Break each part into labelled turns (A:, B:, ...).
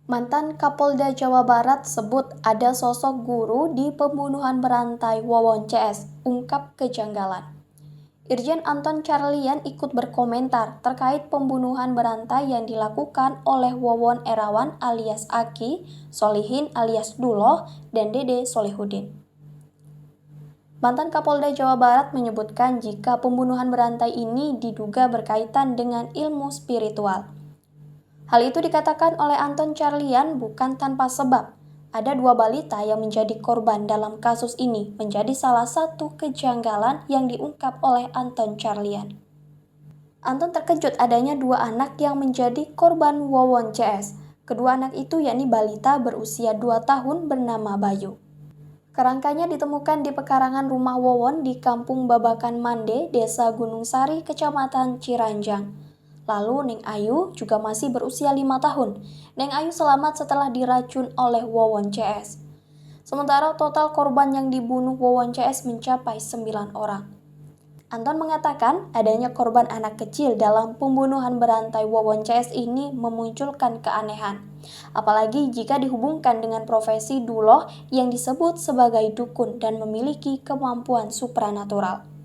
A: Mantan Kapolda Jawa Barat sebut ada sosok guru di pembunuhan berantai Wawon CS, ungkap kejanggalan. Irjen Anton Carlian ikut berkomentar terkait pembunuhan berantai yang dilakukan oleh Wawon Erawan alias Aki, Solihin alias Duloh, dan Dede Solihudin. Mantan Kapolda Jawa Barat menyebutkan jika pembunuhan berantai ini diduga berkaitan dengan ilmu spiritual. Hal itu dikatakan oleh Anton Carlian bukan tanpa sebab. Ada dua balita yang menjadi korban dalam kasus ini menjadi salah satu kejanggalan yang diungkap oleh Anton Carlian. Anton terkejut adanya dua anak yang menjadi korban Wawon CS. Kedua anak itu yakni balita berusia 2 tahun bernama Bayu. Kerangkanya ditemukan di pekarangan rumah Wawon di Kampung Babakan Mande, Desa Gunung Sari, Kecamatan Ciranjang. Lalu Neng Ayu juga masih berusia 5 tahun. Neng Ayu selamat setelah diracun oleh Wawon CS. Sementara total korban yang dibunuh Wawon CS mencapai 9 orang. Anton mengatakan adanya korban anak kecil dalam pembunuhan berantai Wawon CS ini memunculkan keanehan. Apalagi jika dihubungkan dengan profesi Duloh yang disebut sebagai dukun dan memiliki kemampuan supranatural.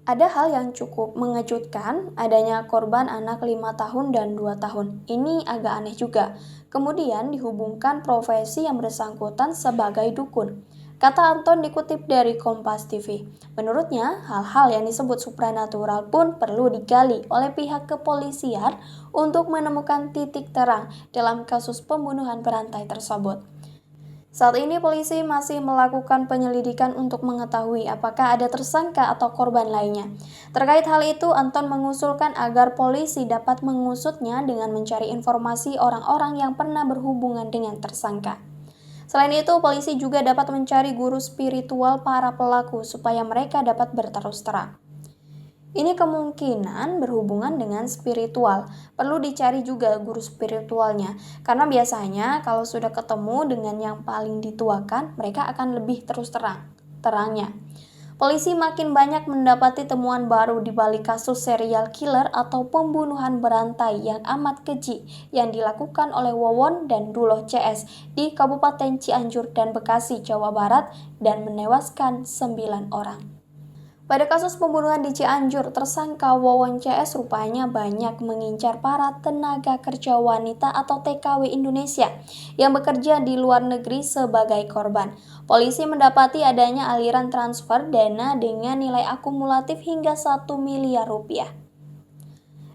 A: Ada hal yang cukup mengejutkan, adanya korban anak 5 tahun dan 2 tahun. Ini agak aneh juga. Kemudian dihubungkan profesi yang bersangkutan sebagai dukun. Kata Anton dikutip dari Kompas TV. Menurutnya, hal-hal yang disebut supranatural pun perlu digali oleh pihak kepolisian untuk menemukan titik terang dalam kasus pembunuhan berantai tersebut. Saat ini polisi masih melakukan penyelidikan untuk mengetahui apakah ada tersangka atau korban lainnya. Terkait hal itu, Anton mengusulkan agar polisi dapat mengusutnya dengan mencari informasi orang-orang yang pernah berhubungan dengan tersangka. Selain itu, polisi juga dapat mencari guru spiritual para pelaku supaya mereka dapat berterus terang. Ini kemungkinan berhubungan dengan spiritual. Perlu dicari juga guru spiritualnya. Karena biasanya kalau sudah ketemu dengan yang paling dituakan, mereka akan lebih terus terangnya. Polisi makin banyak mendapati temuan baru di balik kasus serial killer atau pembunuhan berantai yang amat keji yang dilakukan oleh Wawon dan Duloh CS di Kabupaten Cianjur dan Bekasi, Jawa Barat dan menewaskan 9 orang. Pada kasus pembunuhan di Cianjur, tersangka Wawon CS rupanya banyak mengincar para tenaga kerja wanita atau TKW Indonesia yang bekerja di luar negeri sebagai korban. Polisi mendapati adanya aliran transfer dana dengan nilai akumulatif hingga 1 miliar rupiah.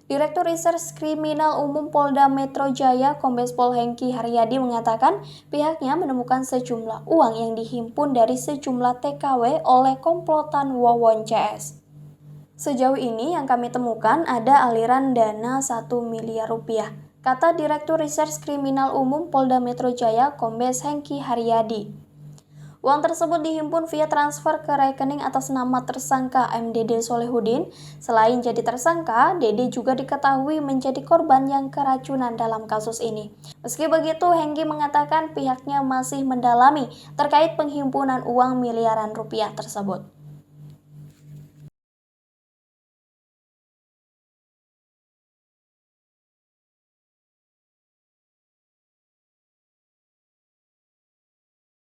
A: Direktur Reserse Kriminal Umum Polda Metro Jaya, Kombes Pol Hengki Haryadi mengatakan pihaknya menemukan sejumlah uang yang dihimpun dari sejumlah TKW oleh komplotan Wawon CS. Sejauh ini yang kami temukan ada aliran dana 1 miliar rupiah, kata Direktur Reserse Kriminal Umum Polda Metro Jaya, Kombes Hengki Haryadi. Uang tersebut dihimpun via transfer ke rekening atas nama tersangka Dede Solihudin. Selain jadi tersangka, Dede juga diketahui menjadi korban yang keracunan dalam kasus ini. Meski begitu, Hengki mengatakan pihaknya masih mendalami terkait penghimpunan uang miliaran rupiah tersebut.